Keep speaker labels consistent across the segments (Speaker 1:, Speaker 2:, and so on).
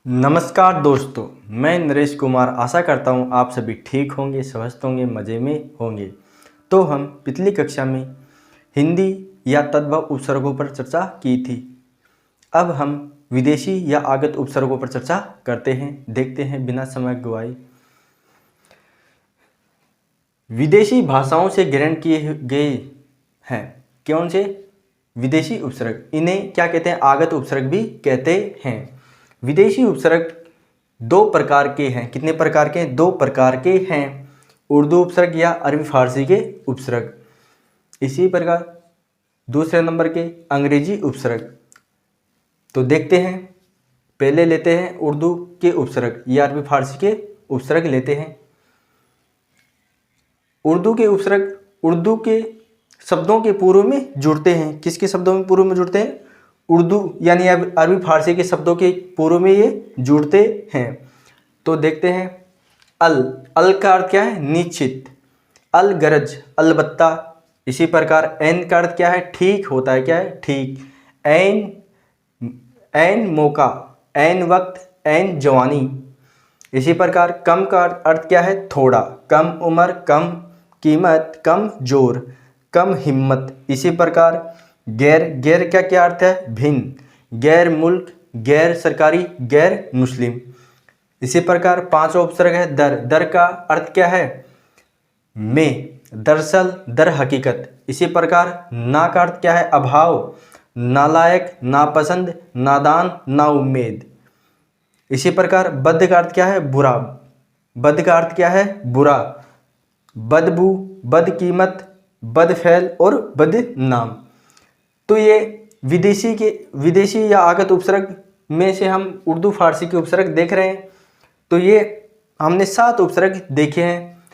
Speaker 1: नमस्कार दोस्तों, मैं नरेश कुमार आशा करता हूँ आप सभी ठीक होंगे, स्वस्थ होंगे, मज़े में होंगे। तो हम पिछली कक्षा में हिंदी या तद्भव उपसर्गों पर चर्चा की थी। अब हम विदेशी या आगत उपसर्गों पर चर्चा करते हैं। देखते हैं बिना समय गवाए। विदेशी भाषाओं से ग्रहण किए गए हैं कौन से विदेशी उपसर्ग, इन्हें क्या कहते हैं? आगत उपसर्ग भी कहते हैं। विदेशी उपसर्ग दो प्रकार के हैं। कितने प्रकार के हैं? दो प्रकार के हैं। उर्दू उपसर्ग या अरबी फारसी के उपसर्ग। इसी प्रकार दूसरे नंबर के अंग्रेजी उपसर्ग। तो देखते हैं, पहले लेते हैं उर्दू के उपसर्ग या अरबी फारसी के उपसर्ग लेते हैं। उर्दू के उपसर्ग उर्दू के शब्दों के पूर्व में जुड़ते हैं। किसके शब्दों में पूर्व में जुड़ते हैं? उर्दू यानी अरबी फारसी के शब्दों के पूर्व में ये जुड़ते हैं। तो देखते हैं, अल का अर्थ क्या है? निश्चित। अल गरज, अलबत्ता। इसी प्रकार एन का अर्थ क्या है? ठीक होता है। क्या है? ठीक। एन मौका, एन वक्त, एन जवानी। इसी प्रकार कम का अर्थ क्या है? थोड़ा। कम उम्र, कम कीमत, कम जोर, कम हिम्मत। इसी प्रकार गैर का क्या अर्थ है? भिन्न। गैर मुल्क, गैर सरकारी, गैर मुस्लिम। इसी प्रकार पांचवा उपसर्ग है दर का अर्थ क्या है? में, दरअसल, दर हकीकत। इसी प्रकार ना का अर्थ क्या है? अभाव, नालायक, नापसंद, नादान, नाउम्मीद। इसी प्रकार बद का अर्थ क्या है? बुरा। बद का अर्थ क्या है? बुरा। बदबू, बदकीमत, बदफैल और बदनाम। तो ये विदेशी या आगत उपसर्ग में से हम उर्दू फारसी के उपसर्ग देख रहे हैं। तो ये हमने 7 उपसर्ग देखे हैं।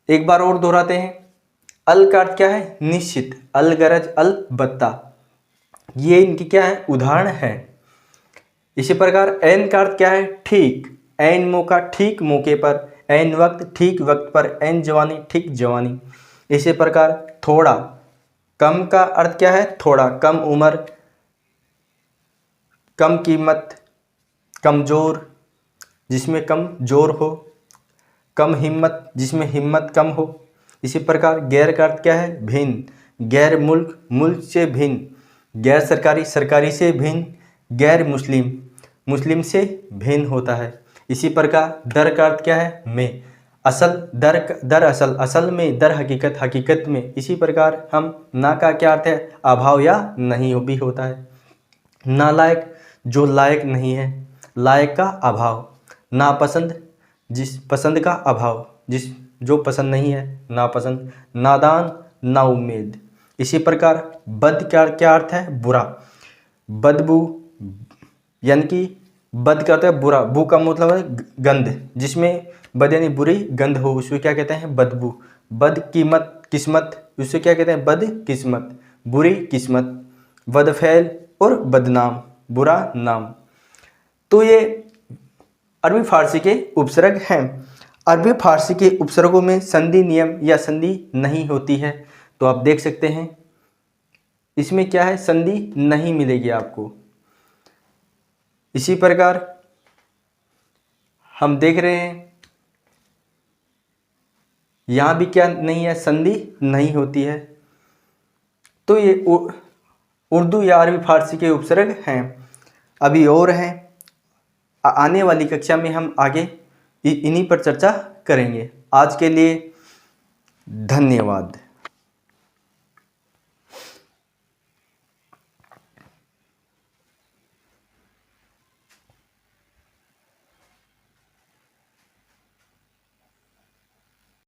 Speaker 1: एक बार और दोहराते हैं। अल का अर्थ क्या है? निश्चित। अल गरज, अलबत्ता। ये इनकी क्या है? उदाहरण है। इसी प्रकार एन का अर्थ क्या है? ठीक। एन मौका, ठीक मौके पर। एन वक्त, ठीक वक्त पर। एन जवानी, ठीक जवानी। इसी प्रकार थोड़ा, कम का अर्थ क्या है? थोड़ा। कम उम्र, कम कीमत, कमजोर, जिसमें कम जोर हो। कम हिम्मत, जिसमें हिम्मत कम हो। इसी प्रकार गैर का अर्थ क्या है? भिन्न। गैर मुल्क, मुल्क से भिन्न। गैर सरकारी, सरकारी से भिन्न। गैर मुस्लिम, मुस्लिम से भिन्न होता है। इसी प्रकार दर का अर्थ क्या है? में। असल, दरअसल, असल में। दर हकीकत, हकीकत में। इसी प्रकार हम ना का क्या अर्थ है? अभाव या नहीं भी होता है। नालायक, जो लायक नहीं है। लायक का अभाव। नापसंद, जिस पसंद का अभाव, जो पसंद नहीं है, नापसंद। नादान, नाउम्मीद। इसी प्रकार बद का क्या अर्थ है? बुरा। बदबू, यानी कि बद का अर्थ है बुरा। बू का मतलब है गंध, जिसमें बद यानी बुरी गंध हो, उसको क्या कहते हैं? बदबू। बदकीमत, किस्मत, उससे क्या कहते हैं? बदकिस्मत, बुरी किस्मत। बदफैल और बदनाम, बुरा नाम। तो ये अरबी फारसी के उपसर्ग हैं। अरबी फारसी के उपसर्गों में संधि नियम या संधि नहीं होती है। तो आप देख सकते हैं इसमें क्या है? संधि नहीं मिलेगी आपको। इसी प्रकार हम देख रहे हैं यहाँ भी क्या नहीं है? संधि नहीं होती है। तो ये उर्दू या अरबी फारसी के उपसर्ग हैं। अभी और हैं, आने वाली कक्षा में हम आगे इन्हीं पर चर्चा करेंगे। आज के लिए धन्यवाद।